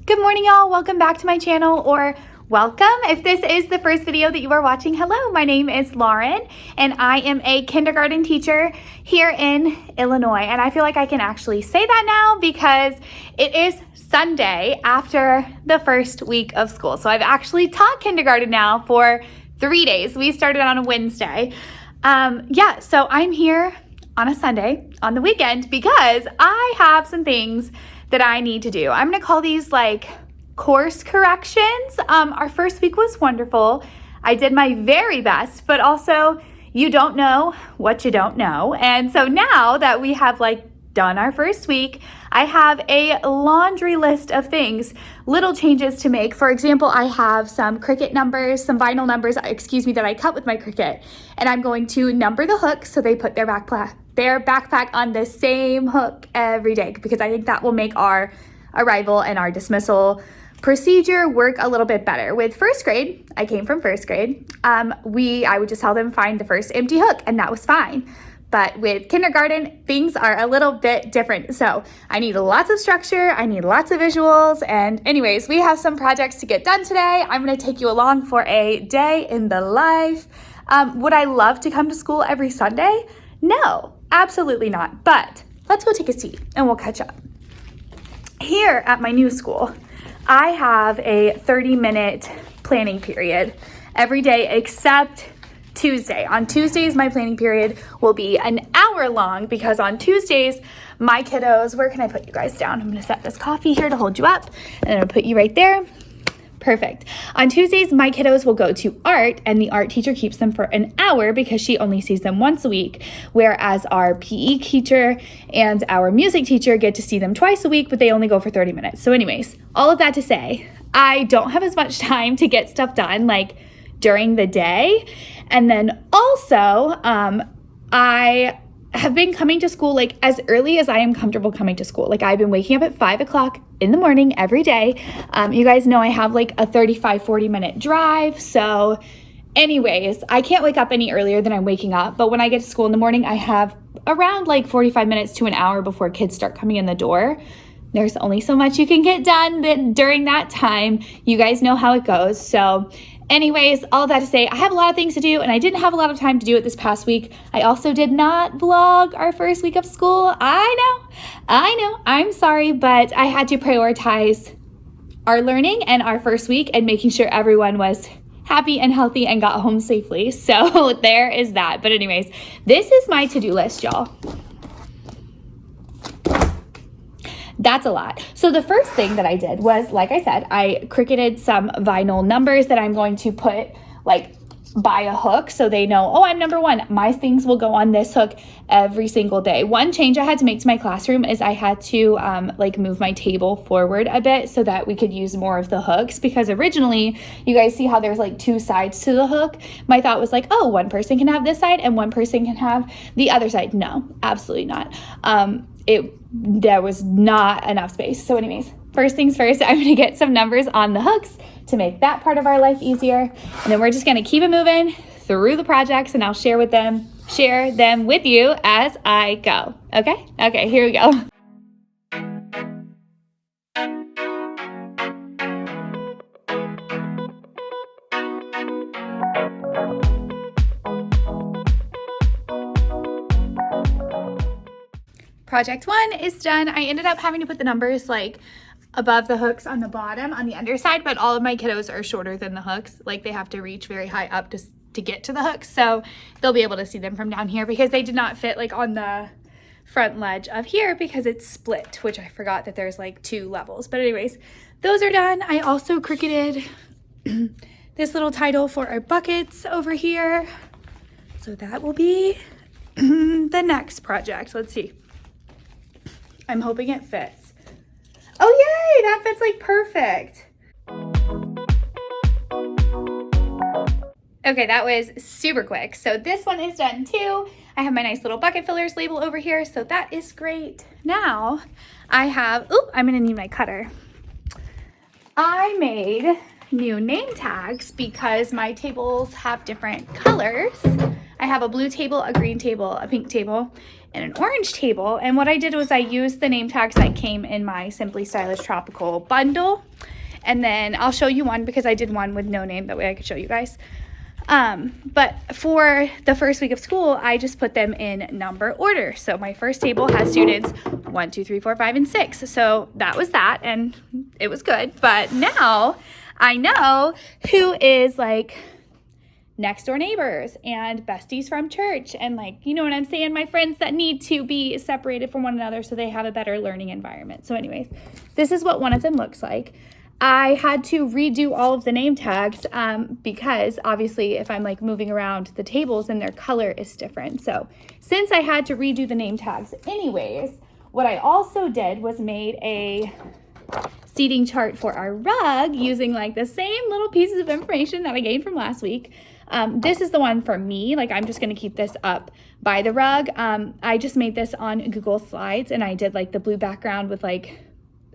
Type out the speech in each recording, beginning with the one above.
Good morning, y'all. Welcome back to my channel, or welcome. If this is the first video that you are watching, hello, my name is Lauren and I am a kindergarten teacher here in Illinois. And I feel like I can actually say that now because it is Sunday after the first week of school. So I've actually taught kindergarten now for 3 days. We started on a Wednesday. So I'm here on a Sunday on the weekend because I have some things that I need to do. I'm gonna call these like course corrections. Our first week was wonderful. I did my very best, but also you don't know what you don't know. And so now that we have done our first week, I have a laundry list of things, little changes to make. For example, I have some Cricut numbers, some vinyl numbers, that I cut with my Cricut. And I'm going to number the hooks so they put their backpack on the same hook every day, because I think that will make our arrival and our dismissal procedure work a little bit better. With first grade, I came from first grade, I would just tell them find the first empty hook, and that was fine. But with kindergarten, things are a little bit different. So I need lots of structure, I need lots of visuals, and anyways, we have some projects to get done today. I'm gonna take you along for a day in the life. Would I love to come to school every Sunday? No, absolutely not. But let's go take a seat and we'll catch up. Here at my new school, I have a 30-minute planning period every day except Tuesday. On Tuesdays, my planning period will be an hour long because on Tuesdays, my kiddos, where can I put you guys down? I'm gonna set this coffee here to hold you up, and I'm gonna put you right there. Perfect. On Tuesdays, my kiddos will go to art, and the art teacher keeps them for an hour because she only sees them once a week, whereas our PE teacher and our music teacher get to see them twice a week, but they only go for 30 minutes. So anyways, all of that to say, I don't have as much time to get stuff done during the day. And then also, I have been coming to school as early as I am comfortable coming to school. I've been waking up at 5 o'clock in the morning every day. You guys know I have a 35-40 minute drive. So anyways, I can't wake up any earlier than I'm waking up. But when I get to school in the morning, I have around 45 minutes to an hour before kids start coming in the door. There's only so much you can get done during that time. You guys know how it goes. So anyways, all that to say, I have a lot of things to do, and I didn't have a lot of time to do it this past week. I also did not vlog our first week of school. I know, I'm sorry, but I had to prioritize our learning and our first week and making sure everyone was happy and healthy and got home safely. So there is that. But anyways, this is my to-do list, y'all. That's a lot. So the first thing that I did was, like I said, I Cricuted some vinyl numbers that I'm going to put by a hook so they know, oh, I'm number one. My things will go on this hook every single day. One change I had to make to my classroom is I had to move my table forward a bit so that we could use more of the hooks, because originally, you guys see how there's 2 sides to the hook. My thought was oh, one person can have this side and one person can have the other side. No, absolutely not. There was not enough space. So anyways, first things first, I'm gonna get some numbers on the hooks to make that part of our life easier. And then we're just gonna keep it moving through the projects, and I'll share them with you as I go. Okay, here we go. Project 1 is done. I ended up having to put the numbers above the hooks on the bottom on the underside, but all of my kiddos are shorter than the hooks. They have to reach very high up to get to the hooks, so they'll be able to see them from down here because they did not fit on the front ledge of here because it's split, which I forgot that there's 2 levels. But anyways, those are done. I also Cricuted this little title for our buckets over here. So that will be the next project. Let's see. I'm hoping it fits. Oh, yay, that fits perfect. Okay, that was super quick. So this one is done too. I have my nice little bucket fillers label over here, so that is great. Now I have, I'm gonna need my cutter. I made new name tags because my tables have different colors. I have a blue table, a green table, a pink table, and an orange table. And what I did was I used the name tags that came in my Simply Stylish Tropical bundle. And then I'll show you one because I did one with no name. That way I could show you guys. But for the first week of school, I just put them in number order. So my first table has students 1, 2, 3, 4, 5, and 6. So that was that, and it was good. But now I know who is like next door neighbors and besties from church, and like, you know what I'm saying, my friends that need to be separated from one another so they have a better learning environment. So anyways, this is what one of them looks like. I had to redo all of the name tags because obviously if I'm like moving around the tables, then their color is different. So since I had to redo the name tags anyways, what I also did was made a seating chart for our rug using like the same little pieces of information that I gained from last week. This is the one for me. Like, I'm just going to keep this up by the rug. I just made this on Google Slides, and I did like the blue background with like,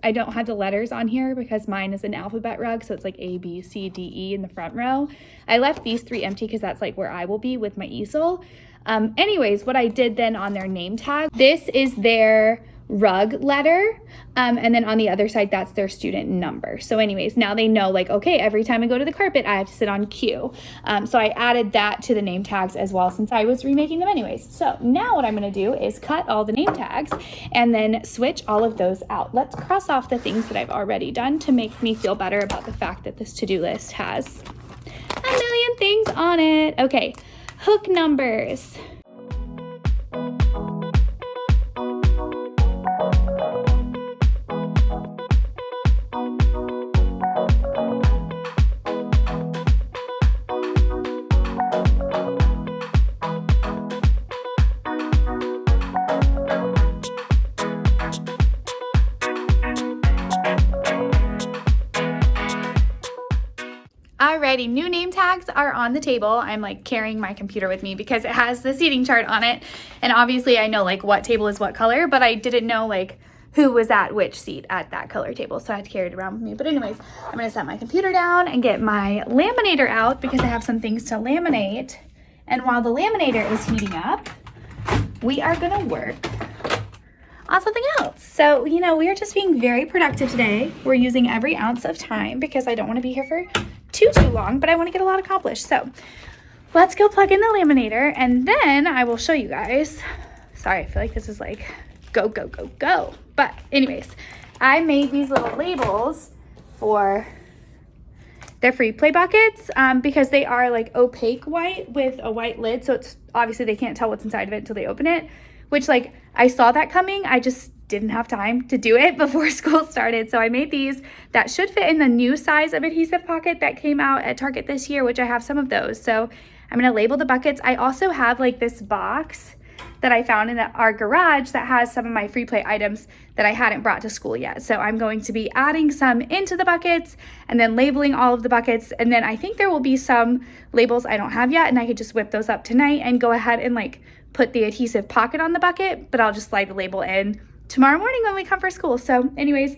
I don't have the letters on here because mine is an alphabet rug, so it's like A, B, C, D, E in the front row. I left these 3 empty because that's like where I will be with my easel. Anyways, what I did then on their name tag, this is their rug letter, and then on the other side, that's their student number. So anyways, now they know like, okay, every time I go to the carpet, I have to sit on cue. So I added that to the name tags as well since I was remaking them anyways. So now what I'm going to do is cut all the name tags and then switch all of those out. Let's cross off the things that I've already done to make me feel better about the fact that this to-do list has a million things on it. Okay, hook numbers. Alrighty, new name tags are on the table. I'm like carrying my computer with me because it has the seating chart on it. And obviously I know like what table is what color, but I didn't know like who was at which seat at that color table. So I had to carry it around with me. But anyways, I'm gonna set my computer down and get my laminator out because I have some things to laminate. And while the laminator is heating up, we are gonna work on something else. So, you know, we are just being very productive today. We're using every ounce of time because I don't want to be here for too long, but I want to get a lot accomplished. So let's go plug in the laminator and then I will show you guys. Sorry, I feel like this is like go, go, go, go. But anyways, I made these little labels for their free play buckets because they are like opaque white with a white lid. So it's obviously they can't tell what's inside of it until they open it, which like I saw that coming. I just didn't have time to do it before school started. So I made these that should fit in the new size of adhesive pocket that came out at Target this year, which I have some of those. So I'm gonna label the buckets. I also have like this box that I found in our garage that has some of my free play items that I hadn't brought to school yet. So I'm going to be adding some into the buckets and then labeling all of the buckets. And then I think there will be some labels I don't have yet, and I could just whip those up tonight and go ahead and like put the adhesive pocket on the bucket, but I'll just slide the label in tomorrow morning when we come for school. So anyways,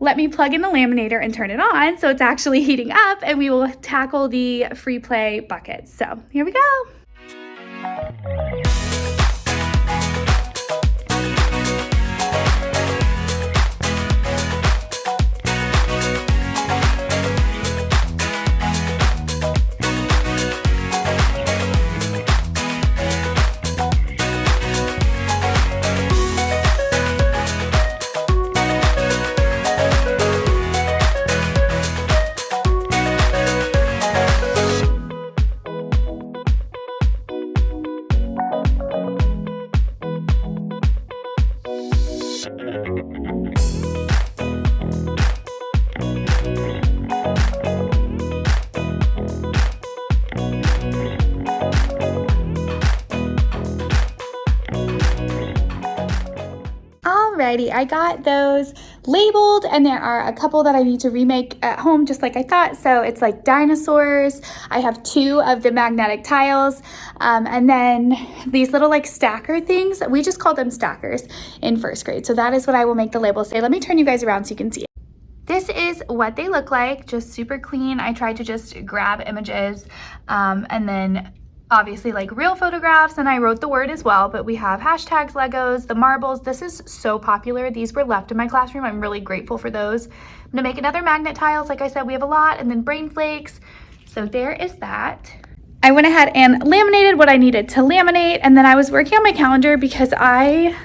let me plug in the laminator and turn it on so it's actually heating up, and we will tackle the free play buckets. So here we go. Alrighty, I got those labeled, and there are a couple that I need to remake at home just like I thought. So it's like dinosaurs. I have 2 of the magnetic tiles, and then these little like stacker things. We just called them stackers in first grade. So that is what I will make the labels say. Let me turn you guys around so you can see it. This is what they look like, just super clean. I tried to just grab images and then obviously like real photographs, and I wrote the word as well, but we have hashtags, Legos, the marbles. This is so popular. These were left in my classroom. I'm really grateful for those. I'm gonna make another magnet tiles. Like I said, we have a lot, and then brain flakes. So there is that. I went ahead and laminated what I needed to laminate, and then I was working on my calendar because I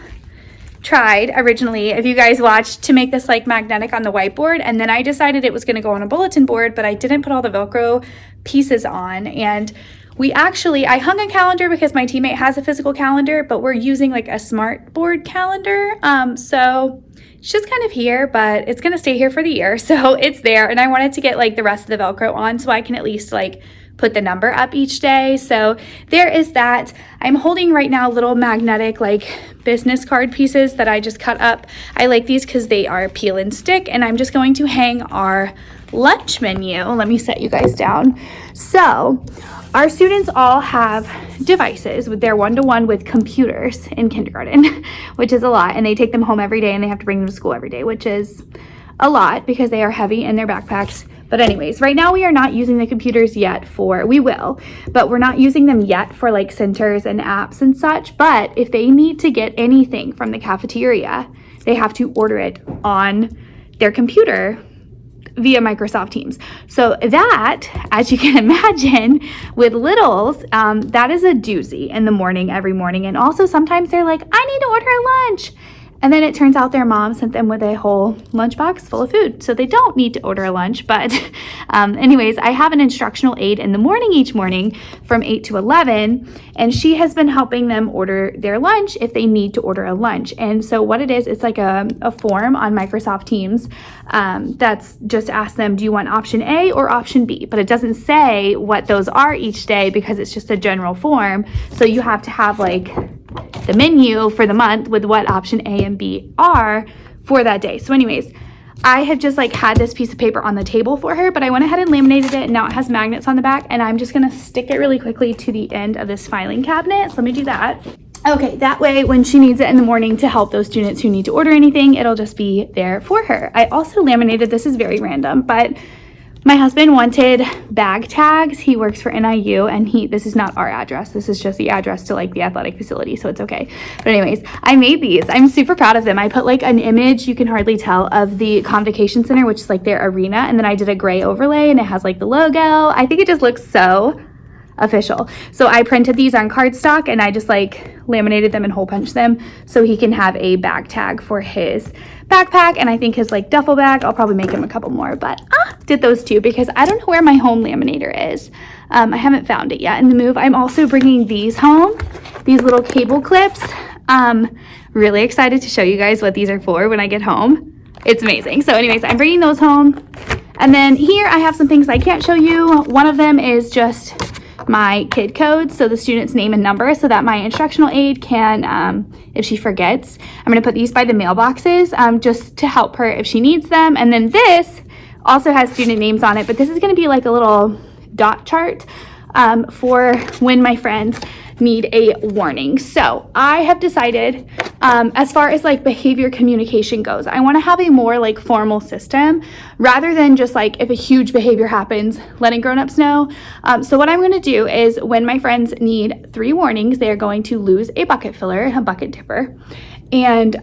tried originally, if you guys watched, to make this like magnetic on the whiteboard, and then I decided it was going to go on a bulletin board, but I didn't put all the Velcro pieces on. And I hung a calendar because my teammate has a physical calendar, but we're using like a smart board calendar. So it's just kind of here, but it's going to stay here for the year. So it's there, and I wanted to get like the rest of the Velcro on so I can at least like put the number up each day. So there is that. I'm holding right now little magnetic like business card pieces that I just cut up. I like these because they are peel and stick, and I'm just going to hang our lunch menu. Let me set you guys down. So our students all have devices with their one-to-one with computers in kindergarten, which is a lot, and they take them home every day and they have to bring them to school every day, which is a lot because they are heavy in their backpacks. But anyways, right now we are not using the computers yet we will, but we're not using them yet for like centers and apps and such. But if they need to get anything from the cafeteria, they have to order it on their computer via Microsoft Teams. So that, as you can imagine, with littles, that is a doozy in the morning, every morning. And also sometimes they're like, I need to order a lunch. And then it turns out their mom sent them with a whole lunchbox full of food. So they don't need to order a lunch. But anyways, I have an instructional aide in the morning each morning from 8 to 11. And she has been helping them order their lunch if they need to order a lunch. And so what it is, it's like a form on Microsoft Teams that's just ask them, do you want option A or option B? But it doesn't say what those are each day because it's just a general form. So you have to have like the menu for the month with what option A and B are for that day. So anyways, I have just like had this piece of paper on the table for her, but I went ahead and laminated it, and now it has magnets on the back, and I'm just gonna stick it really quickly to the end of this filing cabinet. So let me do that. Okay, that way when she needs it in the morning to help those students who need to order anything, it'll just be there for her. I also laminated, this is very random, but my husband wanted bag tags. He works for NIU, and this is not our address. This is just the address to like the athletic facility, so it's okay. But anyways, I made these. I'm super proud of them. I put like an image, you can hardly tell, of the Convocation Center, which is like their arena, and then I did a gray overlay, and it has like the logo. I think it just looks so official. So I printed these on cardstock, and I just like laminated them and hole punched them so he can have a bag tag for his backpack, and I think his like duffel bag. I'll probably make him a couple more, but did those two because I don't know where my home laminator is. I haven't found it yet in the move. I'm also bringing these home, these little cable clips. Really excited to show you guys what these are for when I get home. It's amazing. So anyways, I'm bringing those home. And then here I have some things I can't show you. One of them is just my kid codes, so the student's name and number, so that my instructional aide can, if she forgets, I'm going to put these by the mailboxes just to help her if she needs them. And then this also has student names on it, but this is going to be like a little dot chart for when my friends need a warning. So I have decided, as far as like behavior communication goes, I want to have a more like formal system rather than just like if a huge behavior happens, letting grown-ups know. So what I'm going to do is when my friends need 3 warnings, they are going to lose a bucket filler, a bucket tipper. And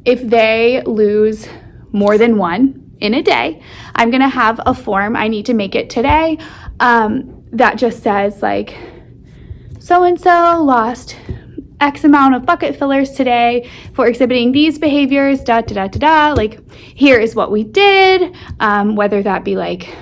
if they lose more than 1 in a day, I'm going to have a form. I need to make it today that just says like, so-and-so lost X amount of bucket fillers today for exhibiting these behaviors, like here is what we did, whether that be like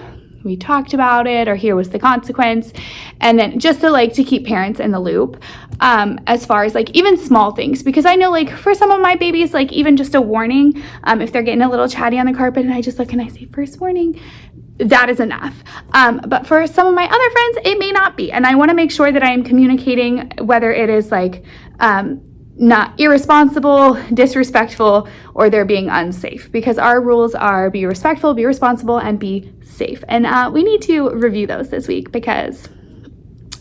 we talked about it or here was the consequence. And then just to keep parents in the loop as far as like even small things, because I know like for some of my babies, like even just a warning, if they're getting a little chatty on the carpet and I just look and I say first warning, that is enough. But for some of my other friends, it may not be. And I want to make sure that I am communicating whether it is like not irresponsible, disrespectful, or they're being unsafe, because our rules are be respectful, be responsible, and be safe. And we need to review those this week because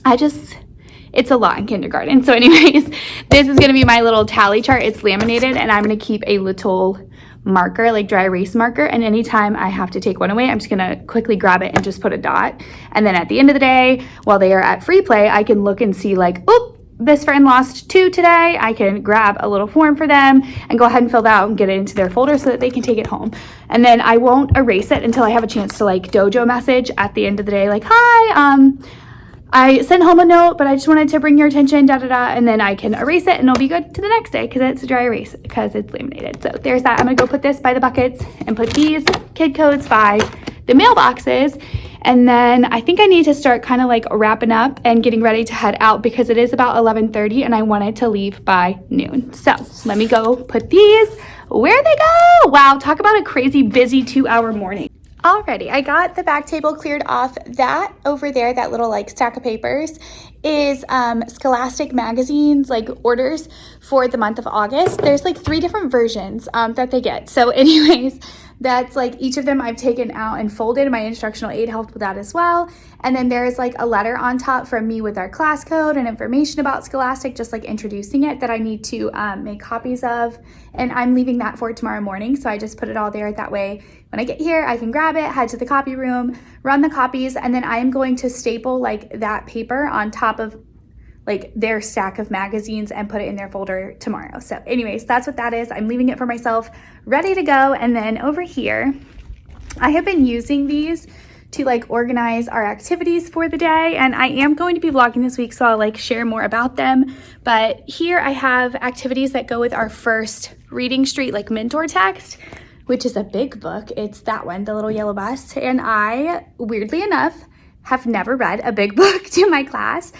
it's a lot in kindergarten. So anyways, this is going to be my little tally chart. It's laminated, and I'm going to keep a little marker, like dry erase marker, and anytime I have to take one away, I'm just gonna quickly grab it and just put a dot. And then at the end of the day, while they are at free play, I can look and see like, oop, this friend lost 2 today. I can grab a little form for them and go ahead and fill that out and get it into their folder so that they can take it home. And then I won't erase it until I have a chance to like dojo message at the end of the day, like, hi, I sent home a note, but I just wanted to bring your attention, da da da, and then I can erase it and it'll be good to the next day because it's a dry erase because it's laminated. So there's that. I'm gonna go put this by the buckets and put these kid codes by the mailboxes. And then I think I need to start kind of like wrapping up and getting ready to head out because it is about 11:30 and I wanted to leave by noon. So let me go put these where they go. Wow, talk about a crazy busy 2-hour morning. Alrighty, I got the back table cleared off. That over there, that little like stack of papers is Scholastic Magazine's like orders for the month of August. There's like 3 different versions that they get. So anyways, that's like each of them I've taken out and folded. My instructional aid helped with that as well. And then there's like a letter on top from me with our class code and information about Scholastic, just like introducing it, that I need to make copies of. And I'm leaving that for tomorrow morning. So I just put it all there. That way, when I get here, I can grab it, head to the copy room, run the copies, and then I am going to staple like that paper on top of like their stack of magazines and put it in their folder tomorrow. So anyways, that's what that is. I'm leaving it for myself, ready to go. And then over here, I have been using these to like organize our activities for the day. And I am going to be vlogging this week, so I'll like share more about them. But here I have activities that go with our first Reading Street like mentor text, which is a big book. It's that one, the little yellow bus. And I, weirdly enough, have never read a big book to my class.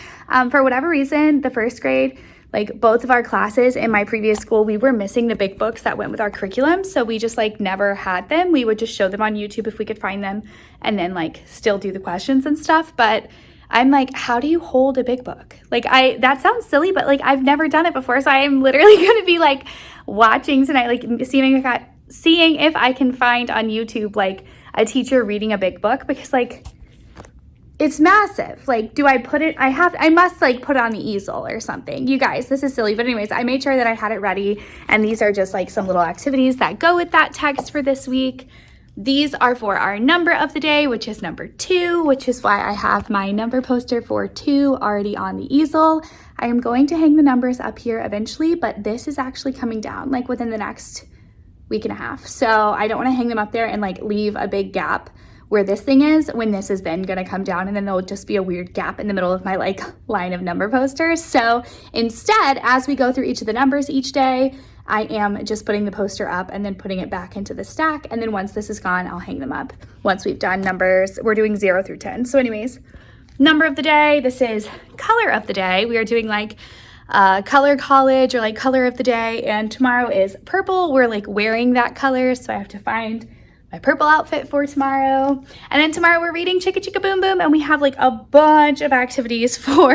For whatever reason, the first grade, like both of our classes in my previous school, we were missing the big books that went with our curriculum. So we just like never had them. We would just show them on YouTube if we could find them and then like still do the questions and stuff. But I'm like, how do you hold a big book? Like that sounds silly, but like I've never done it before. So I am literally going to be like watching tonight, like seeing if I can find on YouTube like a teacher reading a big book, because like it's massive. Like, do I put it, I must like put it on the easel or something. You guys, this is silly. But anyways, I made sure that I had it ready. And these are just like some little activities that go with that text for this week. These are for our number of the day, which is number 2, which is why I have my number poster for 2 already on the easel. I am going to hang the numbers up here eventually, but this is actually coming down like within the next week and a half. So I don't want to hang them up there and like leave a big gap where this thing is when this is then going to come down, and then there'll just be a weird gap in the middle of my like line of number posters. So instead, as we go through each of the numbers each day, I am just putting the poster up and then putting it back into the stack. And then once this is gone, I'll hang them up. Once we've done numbers, we're doing 0 through 10. So anyways, number of the day, this is color of the day. We are doing like color college or like color of the day. And tomorrow is purple. We're like wearing that color. So I have to find my purple outfit for tomorrow. And then tomorrow we're reading Chicka Chicka Boom Boom, and we have like a bunch of activities for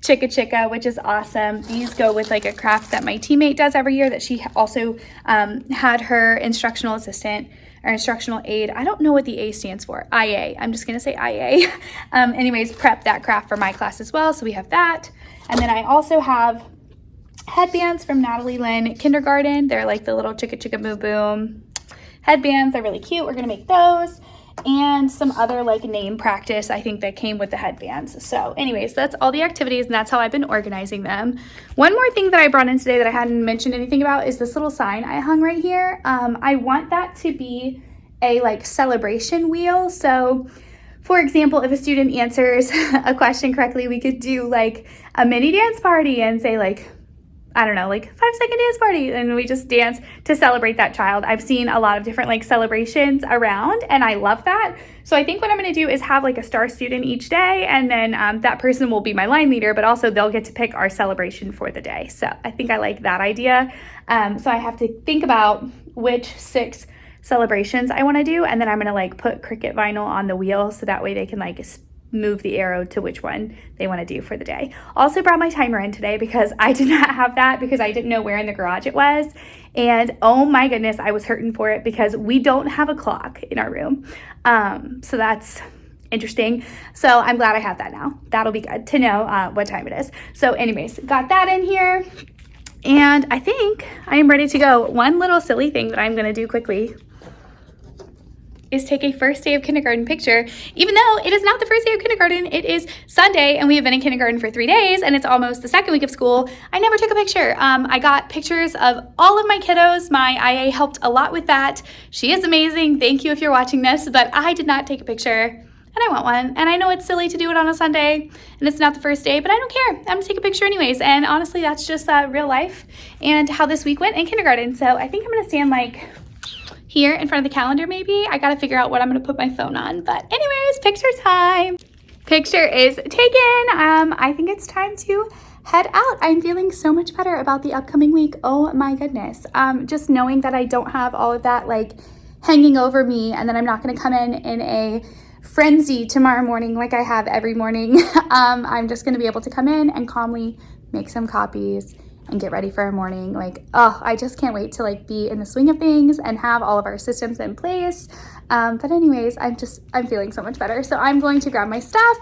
Chicka Chicka, which is awesome. These go with like a craft that my teammate does every year that she also had her instructional assistant or instructional aid. I don't know what the A stands for. IA. I'm just gonna say IA. Anyways, prep that craft for my class as well. So we have that. And then I also have headbands from Natalie Lynn Kindergarten. They're like the little Chicka Chicka Boom Boom headbands. They're really cute. We're gonna make those, and some other like name practice I think that came with the headbands. So anyways, that's all the activities, and that's how I've been organizing them. One more thing that I brought in today that I hadn't mentioned anything about is this little sign I hung right here. I want that to be a like celebration wheel. So for example, if a student answers a question correctly, we could do like a mini dance party and say like, I don't know, like 5-second dance party, and we just dance to celebrate that child. I've seen a lot of different like celebrations around, and I love that. So I think what I'm gonna do is have like a star student each day, and then that person will be my line leader, but also they'll get to pick our celebration for the day. So I think I like that idea. So I have to think about which 6 celebrations I wanna do, and then I'm gonna like put Cricut vinyl on the wheel so that way they can like move the arrow to which one they want to do for the day. Also brought my timer in today because I did not have that because I didn't know where in the garage it was. And oh my goodness, I was hurting for it because we don't have a clock in our room. So that's interesting. So I'm glad I have that now. That'll be good to know what time it is. So anyways, got that in here. And I think I am ready to go. One little silly thing that I'm gonna do quickly is take a first day of kindergarten picture, even though it is not the first day of kindergarten. It is Sunday and we have been in kindergarten for 3 days and it's almost the second week of school. I never took a picture. I got pictures of all of my kiddos. My IA helped a lot with that. She is amazing. Thank you if you're watching this, but I did not take a picture and I want one. And I know it's silly to do it on a Sunday and it's not the first day, but I don't care. I'm gonna take a picture anyways. And honestly, that's just real life and how this week went in kindergarten. So I think I'm gonna stand like here in front of the calendar maybe. I gotta figure out what I'm gonna put my phone on. But anyways, picture time. Picture is taken. I think it's time to head out. I'm feeling so much better about the upcoming week. Oh my goodness. Just knowing that I don't have all of that like hanging over me and then I'm not gonna come in a frenzy tomorrow morning like I have every morning. I'm just gonna be able to come in and calmly make some copies and get ready for our morning. Like, oh, I just can't wait to like be in the swing of things and have all of our systems in place. But anyways, I'm feeling so much better. So I'm going to grab my stuff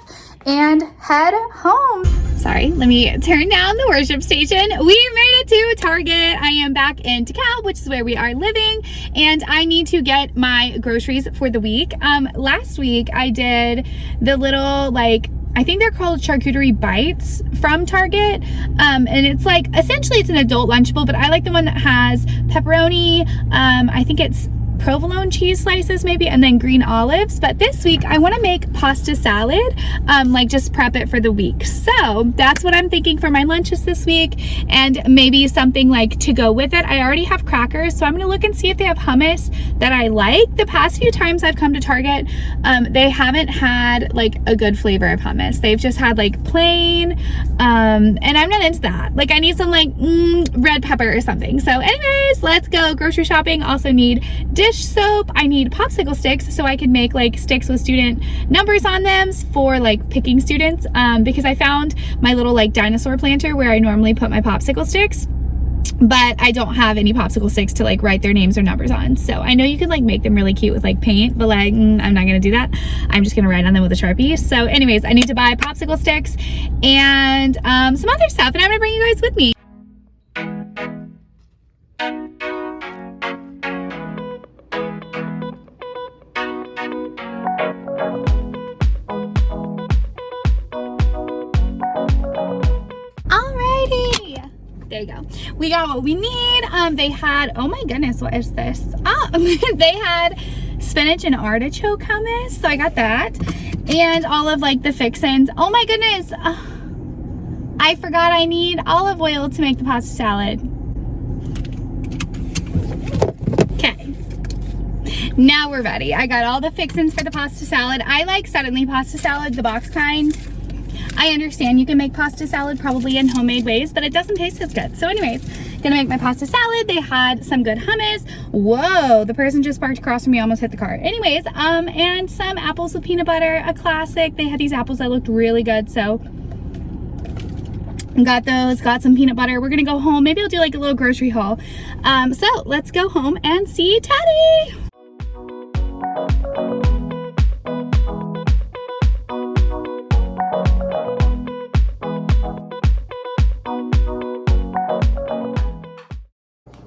and head home. Sorry, let me turn down the worship station. We made it to Target. I am back in DeKalb, which is where we are living, and I need to get my groceries for the week. Last week I did the little like, I think they're called charcuterie bites from Target. And it's like, essentially it's an adult Lunchable, but I like the one that has pepperoni. I think it's provolone cheese slices maybe, and then green olives. But this week I want to make pasta salad, like just prep it for the week. So that's what I'm thinking for my lunches this week, and maybe something like to go with it. I already have crackers, so I'm gonna look and see if they have hummus that I like. The past few times I've come to Target, they haven't had like a good flavor of hummus. They've just had like plain, and I'm not into that. Like I need some like red pepper or something. So anyways, let's go grocery shopping. Also need dish soap. I need popsicle sticks so I can make like sticks with student numbers on them for like picking students, because I found my little like dinosaur planter where I normally put my popsicle sticks, but I don't have any popsicle sticks to like write their names or numbers on. So I know you could like make them really cute with like paint, but like I'm not gonna do that. I'm just gonna write on them with a Sharpie. So anyways, I need to buy popsicle sticks and some other stuff, and I'm gonna bring you guys with me. There you go. We got what we need. They had, oh my goodness, what is this? Oh, they had spinach and artichoke hummus. So I got that. And all of like the fixins. Oh my goodness. I forgot I need olive oil to make the pasta salad. Okay. Now we're ready. I got all the fixins for the pasta salad. I like Suddenly pasta salad, the box kind. I understand you can make pasta salad probably in homemade ways, but it doesn't taste as good. So anyways, gonna make my pasta salad. They had some good hummus. Whoa, the person just parked across from me, almost hit the car. Anyways, and some apples with peanut butter, a classic. They had these apples that looked really good, so got those, got some peanut butter. We're gonna go home. Maybe I'll do like a little grocery haul. So let's go home and see Teddy.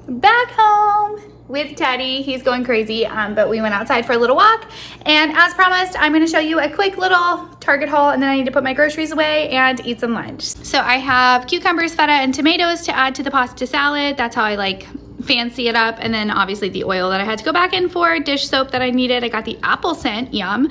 Back home with Teddy. He's going crazy, but we went outside for a little walk, and as promised, I'm going to show you a quick little Target haul, and then I need to put my groceries away and eat some lunch. So I have cucumbers, feta, and tomatoes to add to the pasta salad. That's how I like fancy it up. And then obviously the oil that I had to go back in for, dish soap that I needed. I got the apple scent, yum.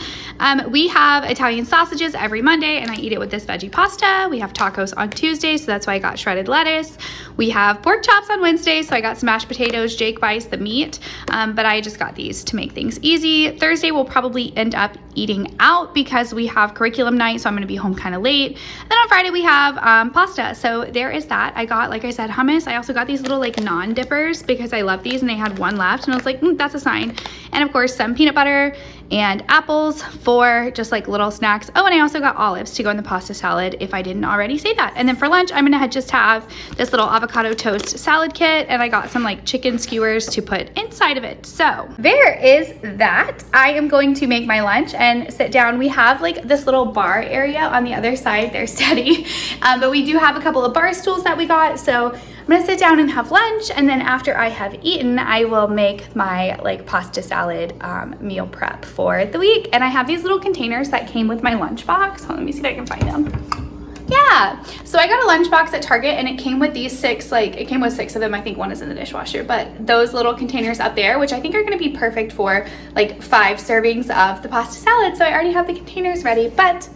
We have Italian sausages every Monday, and I eat it with this veggie pasta. We have tacos on Tuesday, so that's why I got shredded lettuce. We have pork chops on Wednesday, so I got some mashed potatoes. Jake buys the meat, but I just got these to make things easy. Thursday we'll probably end up eating out because we have curriculum night, so I'm gonna be home kind of late. Then on Friday we have pasta, so there is that. I got, like I said, hummus. I also got these little like non-dippers because I love these, and they had one left, and I was like, that's a sign. And of course some peanut butter and apples for just like little snacks. Oh, and I also got olives to go in the pasta salad if I didn't already say that. And then for lunch, I'm gonna just have this little avocado toast salad kit, and I got some like chicken skewers to put inside of it. So there is that. I am going to make my lunch and sit down. We have like this little bar area on the other side. There's Teddy. But we do have a couple of bar stools that we got. So I'm gonna sit down and have lunch, and then after I have eaten, I will make my like pasta salad meal prep for the week. And I have these little containers that came with my lunchbox. Let me see if I can find them. Yeah, so I got a lunchbox at Target, and it came with these it came with 6 of them. I think one is in the dishwasher, but those little containers up there, which I think are gonna be perfect for like 5 servings of the pasta salad. So I already have the containers ready, but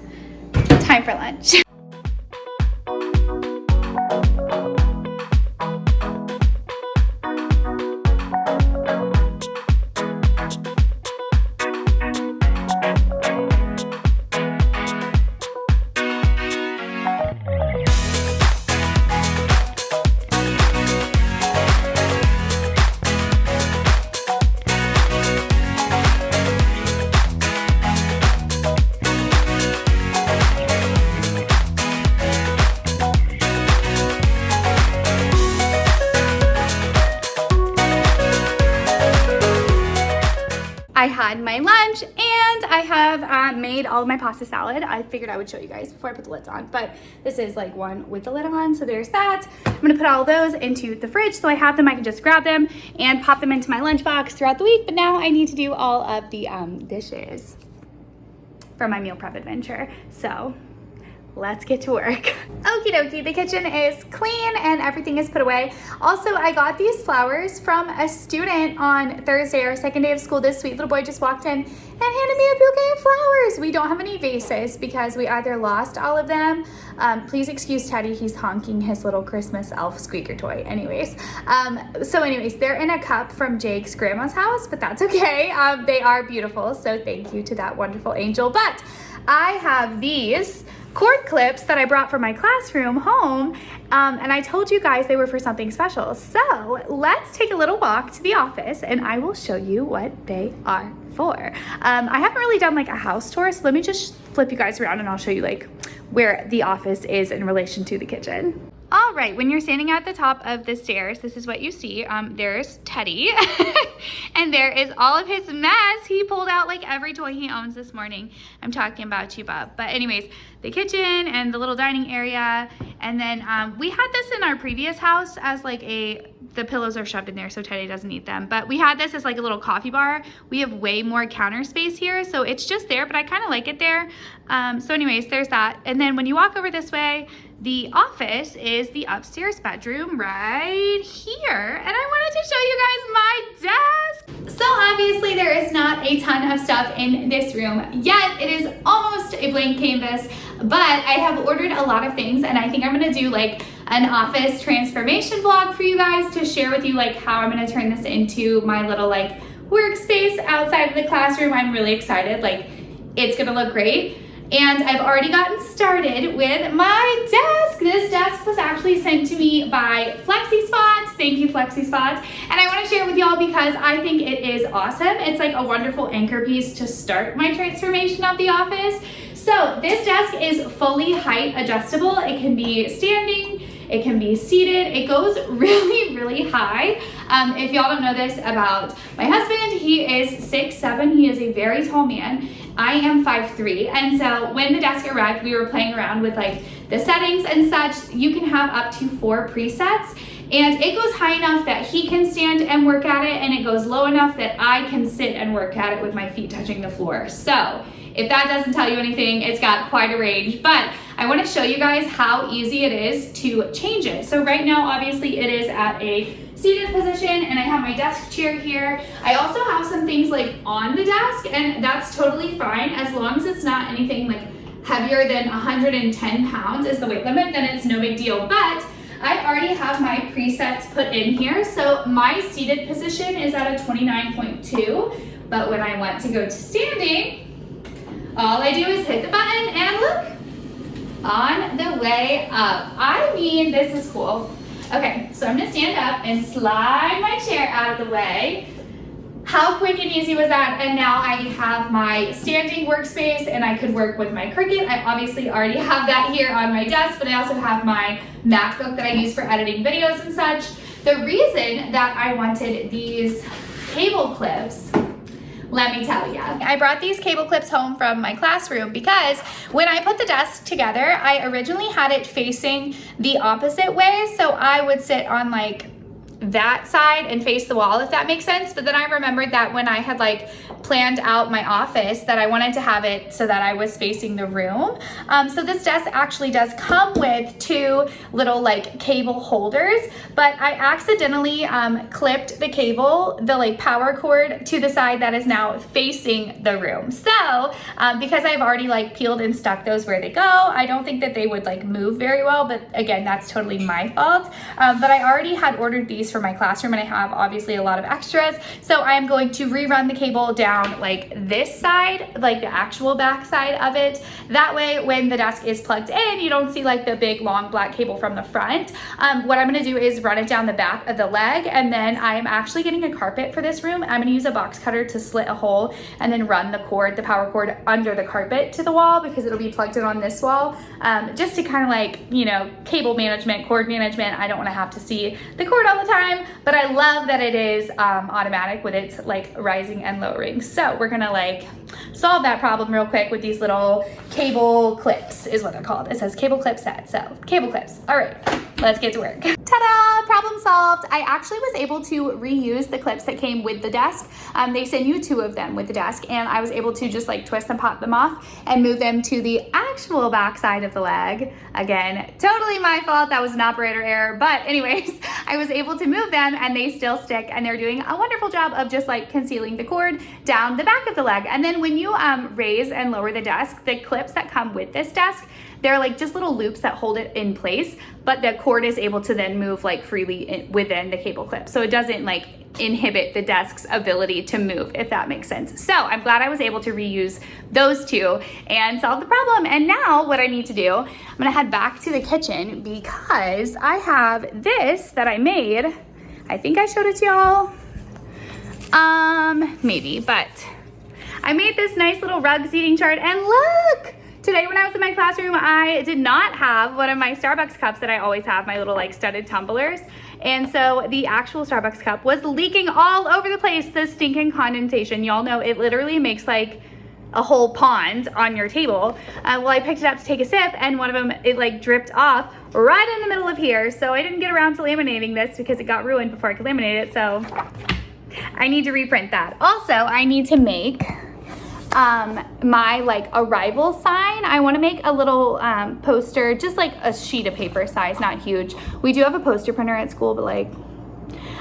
time for lunch. I had my lunch, and I have made all of my pasta salad. I figured I would show you guys before I put the lids on, but this is like one with the lid on, so there's that. I'm gonna put all those into the fridge so I have them. I can just grab them and pop them into my lunchbox throughout the week, but now I need to do all of the dishes for my meal prep adventure. So let's get to work. Okie dokie, the kitchen is clean and everything is put away. Also, I got these flowers from a student on Thursday, our second day of school. This sweet little boy just walked in and handed me a bouquet of flowers. We don't have any vases because we either lost all of them. Please excuse Teddy, he's honking his little Christmas elf squeaker toy. Anyways, they're in a cup from Jake's grandma's house, but that's okay. They are beautiful, so thank you to that wonderful angel. But I have these cord clips that I brought from my classroom home, and I told you guys they were for something special. So let's take a little walk to the office and I will show you what they are for. I haven't really done like a house tour, so let me just flip you guys around and I'll show you like where the office is in relation to the kitchen. All right, when you're standing at the top of the stairs, this is what you see. There's Teddy, and there is all of his mess. He pulled out like every toy he owns this morning. I'm talking about you, Bub. But anyways, the kitchen and the little dining area. And then we had this in our previous house as like the pillows are shoved in there so Teddy doesn't eat them. But we had this as like a little coffee bar. We have way more counter space here, so it's just there, but I kind of like it there. So anyways, there's that. And then when you walk over this way, the office is the upstairs bedroom right here. And I wanted to show you guys my desk. So obviously there is not a ton of stuff in this room yet. It is almost a blank canvas, but I have ordered a lot of things, and I think I'm gonna do like an office transformation vlog for you guys to share with you like how I'm gonna turn this into my little like workspace outside of the classroom. I'm really excited. Like, it's gonna look great. And I've already gotten started with my desk. This desk was actually sent to me by FlexiSpot. Thank you, FlexiSpot. And I want to share it with y'all because I think it is awesome. It's like a wonderful anchor piece to start my transformation of the office. So this desk is fully height adjustable. It can be standing, it can be seated. It goes really, really high. If y'all don't know this about my husband, he is 6'7". He is a very tall man. I am 5'3", and so when the desk arrived, we were playing around with like the settings and such. You can have up to 4 presets, and it goes high enough that he can stand and work at it, and it goes low enough that I can sit and work at it with my feet touching the floor. So if that doesn't tell you anything, it's got quite a range, but I want to show you guys how easy it is to change it. So right now, obviously it is at a seated position, and I have my desk chair here. I also have some things like on the desk, and that's totally fine as long as it's not anything like heavier than 110 pounds is the weight limit, then it's no big deal. But I already have my presets put in here. So my seated position is at a 29.2, but when I want to go to standing, all I do is hit the button and look, on the way up. I mean, this is cool. Okay, so I'm gonna stand up and slide my chair out of the way. How quick and easy was that? And now I have my standing workspace and I could work with my Cricut. I obviously already have that here on my desk, but I also have my MacBook that I use for editing videos and such. The reason that I wanted these cable clips, let me tell you. I brought these cable clips home from my classroom because when I put the desk together, I originally had it facing the opposite way. So I would sit on like that side and face the wall, if that makes sense. But then I remembered that when I had like planned out my office that I wanted to have it so that I was facing the room. So this desk actually does come with two little like cable holders, but I accidentally clipped the cable, the like power cord to the side that is now facing the room. So because I've already like peeled and stuck those where they go, I don't think that they would like move very well, but again, that's totally my fault. But I already had ordered these for my classroom and I have obviously a lot of extras. So I'm going to rerun the cable down like this side, like the actual back side of it. That way when the desk is plugged in, you don't see like the big long black cable from the front. What I'm gonna do is run it down the back of the leg, and then I'm actually getting a carpet for this room. I'm gonna use a box cutter to slit a hole and then run the cord, the power cord, under the carpet to the wall because it'll be plugged in on this wall. Just to kind of like, you know, cable management, cord management. I don't wanna have to see the cord all the time, but I love that it is automatic with its like rising and lowering. So we're gonna like solve that problem real quick with these little cable clips is what they're called. It says cable clip set, so cable clips. All right, let's get to work. Ta-da, problem solved. I actually was able to reuse the clips that came with the desk. They send you two of them with the desk, and I was able to just like twist and pop them off and move them to the actual back side of the leg. Again, totally my fault. That was an operator error, but anyways, I was able to move them and they still stick, and they're doing a wonderful job of just like concealing the cord down the back of the leg. And then when you raise and lower the desk, the clips that come with this desk, they're like just little loops that hold it in place, but the cord is able to then move like freely within the cable clip. So it doesn't like inhibit the desk's ability to move, if that makes sense. So I'm glad I was able to reuse those two and solve the problem. And now what I need to do, I'm gonna head back to the kitchen because I have this that I made. I think I showed it to y'all. Maybe, but I made this nice little rug seating chart, and look! Today when I was in my classroom, I did not have one of my Starbucks cups that I always have, my little like studded tumblers. And so the actual Starbucks cup was leaking all over the place, the stinking condensation. Y'all know it literally makes like a whole pond on your table. Well, I picked it up to take a sip, and one of them, it like dripped off right in the middle of here. So I didn't get around to laminating this because it got ruined before I could laminate it. So I need to reprint that. Also, I need to make my like arrival sign. I want to make a little poster, just like a sheet of paper size, not huge. We do have a poster printer at school, but like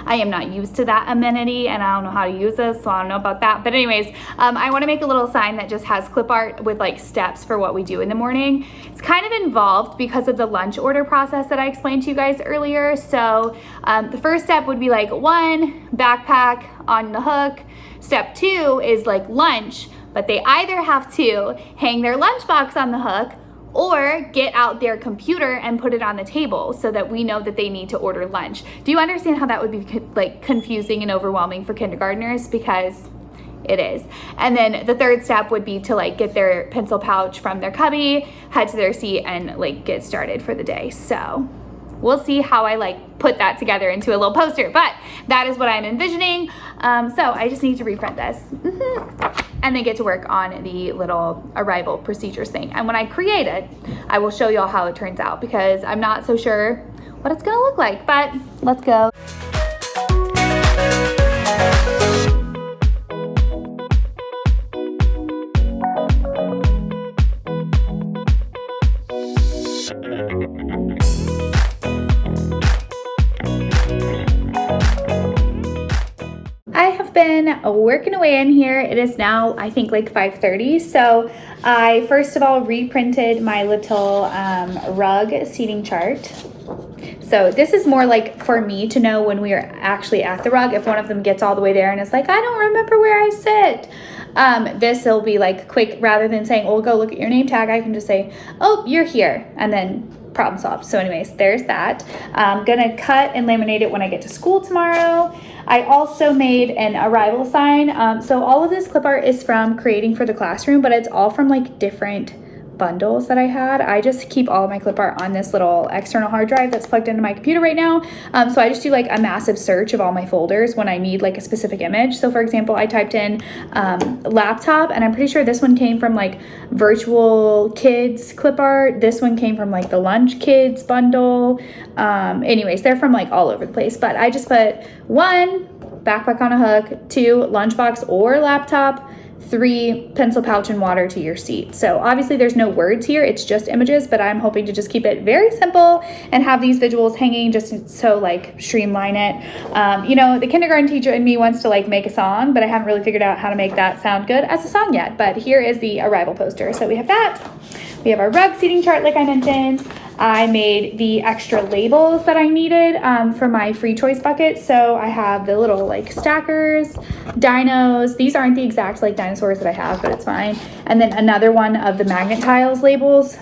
I am not used to that amenity and I don't know how to use this, so I don't know about that. But anyways, I want to make a little sign that just has clip art with like steps for what we do in the morning. It's kind of involved because of the lunch order process that I explained to you guys earlier. So the first step would be like 1, backpack on the hook. Step 2 is like lunch, but they either have to hang their lunchbox on the hook or get out their computer and put it on the table so that we know that they need to order lunch. Do you understand how that would be like confusing and overwhelming for kindergartners? Because it is. And then the third step would be to like get their pencil pouch from their cubby, head to their seat, and like get started for the day. So we'll see how I like put that together into a little poster, but that is what I'm envisioning. So I just need to reprint this. And then get to work on the little arrival procedures thing. And when I create it, I will show y'all how it turns out because I'm not so sure what it's gonna look like, but let's go. Been working away in here. It is now, I think, like 5:30. So I first of all reprinted my little rug seating chart. So this is more like for me to know when we are actually at the rug, if one of them gets all the way there and it's like, I don't remember where I sit. This will be like quick, rather than saying, oh, go look at your name tag, I can just say, oh, you're here, and then problem solved. So anyways, there's that. I'm gonna cut and laminate it when I get to school tomorrow. I also made an arrival sign. So all of this clip art is from Creating for the Classroom, but it's all from like different bundles that I had. I just keep all of my clip art on this little external hard drive that's plugged into my computer right now. So I just do like a massive search of all my folders when I need like a specific image. So for example, I typed in laptop, and I'm pretty sure this one came from like virtual kids clip art. This one came from like the lunch kids bundle. Anyways, they're from like all over the place, but I just put 1, backpack on a hook, 2, lunchbox or laptop, 3, pencil pouch and water to your seat. So obviously there's no words here, it's just images, but I'm hoping to just keep it very simple and have these visuals hanging just so like streamline it. You know, the kindergarten teacher in me wants to like make a song, but I haven't really figured out how to make that sound good as a song yet. But here is the arrival poster. So we have that. We have our rug seating chart like I mentioned. I made the extra labels that I needed for my free choice bucket. So I have the little like stackers, dinos. These aren't the exact like dinosaurs that I have, but it's fine. And then another one of the magnet tiles labels.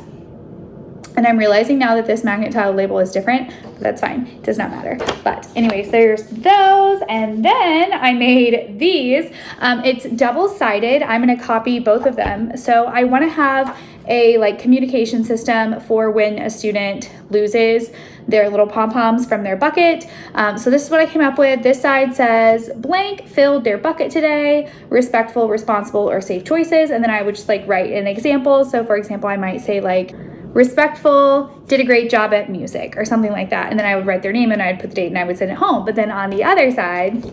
And I'm realizing now that this magnet tile label is different, but that's fine. It does not matter. But anyways, there's those. And then I made these. It's double-sided. I'm going to copy both of them. So I want to have a like communication system for when a student loses their little pom-poms from their bucket. So this is what I came up with. This side says blank filled their bucket today, respectful, responsible, or safe choices. And then I would just like write an example. So for example, I might say like, respectful, did a great job at music, or something like that. And then I would write their name and I'd put the date and I would send it home. But then on the other side,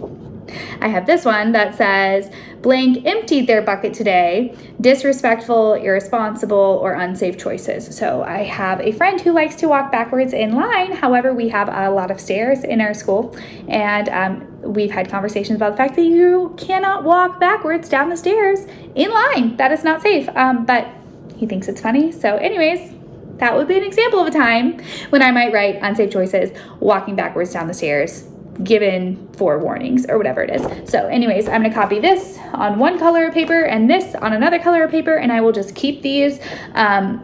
I have this one that says blank emptied their bucket today, disrespectful, irresponsible, or unsafe choices. So I have a friend who likes to walk backwards in line. However, we have a lot of stairs in our school, and we've had conversations about the fact that you cannot walk backwards down the stairs in line. That is not safe. But he thinks it's funny. So anyways, that would be an example of a time when I might write unsafe choices, walking backwards down the stairs, given 4 warnings or whatever it is. So anyways, I'm gonna copy this on one color of paper and this on another color of paper, and I will just keep these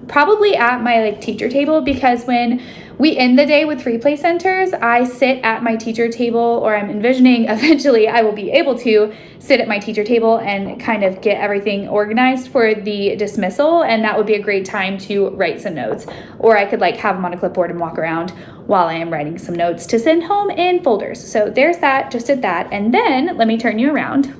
probably at my like teacher table, because when we end the day with free play centers, I sit at my teacher table, or I'm envisioning eventually I will be able to sit at my teacher table and kind of get everything organized for the dismissal, and that would be a great time to write some notes. Or I could like have them on a clipboard and walk around while I am writing some notes to send home in folders. So there's that, just did that. And then let me turn you around.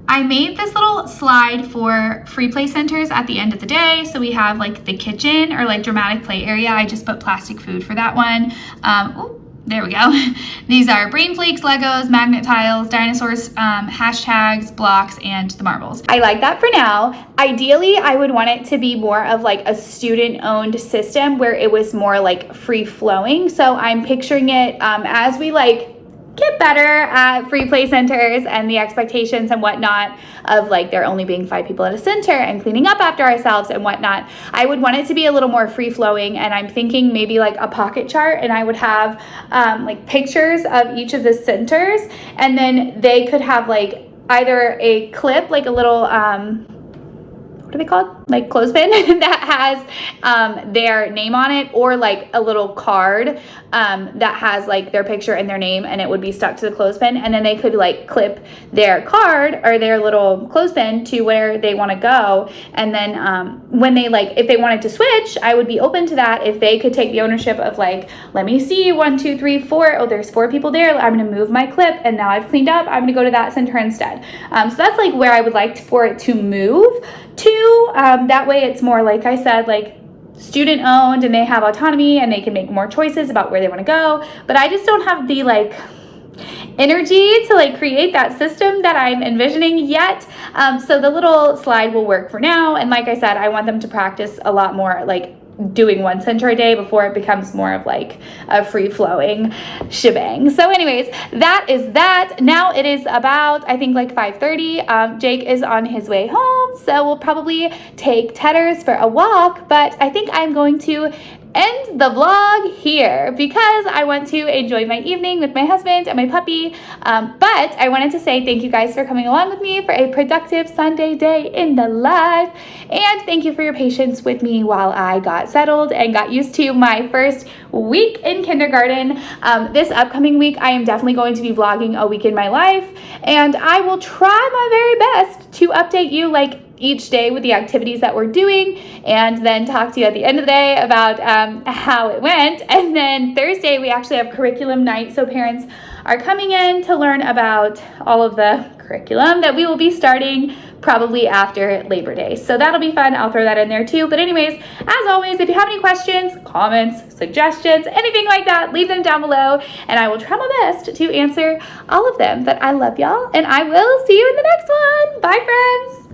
I made this little slide for free play centers at the end of the day. So we have like the kitchen or like dramatic play area. I just put plastic food for that one. There we go. These are brain flakes, Legos, magnet tiles, dinosaurs, hashtags, blocks, and the marbles. I like that for now. Ideally, I would want it to be more of like a student-owned system where it was more like free-flowing. So I'm picturing it as we like get better at free play centers and the expectations and whatnot of like there only being 5 people at a center and cleaning up after ourselves and whatnot. I would want it to be a little more free flowing, and I'm thinking maybe like a pocket chart, and I would have like pictures of each of the centers, and then they could have like either a clip, like a little what are they called? Like clothespin that has their name on it, or like a little card that has like their picture and their name, and it would be stuck to the clothespin, and then they could like clip their card or their little clothespin to where they want to go. And then when they like, if they wanted to switch, I would be open to that if they could take the ownership of like, let me see, 1, 2, 3, 4. Oh, there's 4 people there. I'm going to move my clip, and now I've cleaned up. I'm going to go to that center instead. So that's like where I would like for it to move to. That way it's more, like I said, like student owned, and they have autonomy and they can make more choices about where they want to go. But I just don't have the like energy to like create that system that I'm envisioning yet. So the little slide will work for now. And like I said, I want them to practice a lot more like doing 1 center a day before it becomes more of like a free-flowing shebang. So anyways, that is that. Now it is about, I think, like 5:30. Jake is on his way home, so we'll probably take Tedders for a walk, but I think I'm going to end the vlog here because I want to enjoy my evening with my husband and my puppy. But I wanted to say thank you guys for coming along with me for a productive Sunday day in the life. And thank you for your patience with me while I got settled and got used to my first week in kindergarten. This upcoming week, I am definitely going to be vlogging a week in my life, and I will try my very best to update you like each day with the activities that we're doing, and then talk to you at the end of the day about how it went. And then Thursday, we actually have curriculum night, so parents are coming in to learn about all of the curriculum that we will be starting probably after Labor Day. So that'll be fun. I'll throw that in there too. But anyways, as always, if you have any questions, comments, suggestions, anything like that, leave them down below and I will try my best to answer all of them. But I love y'all and I will see you in the next one. Bye, friends.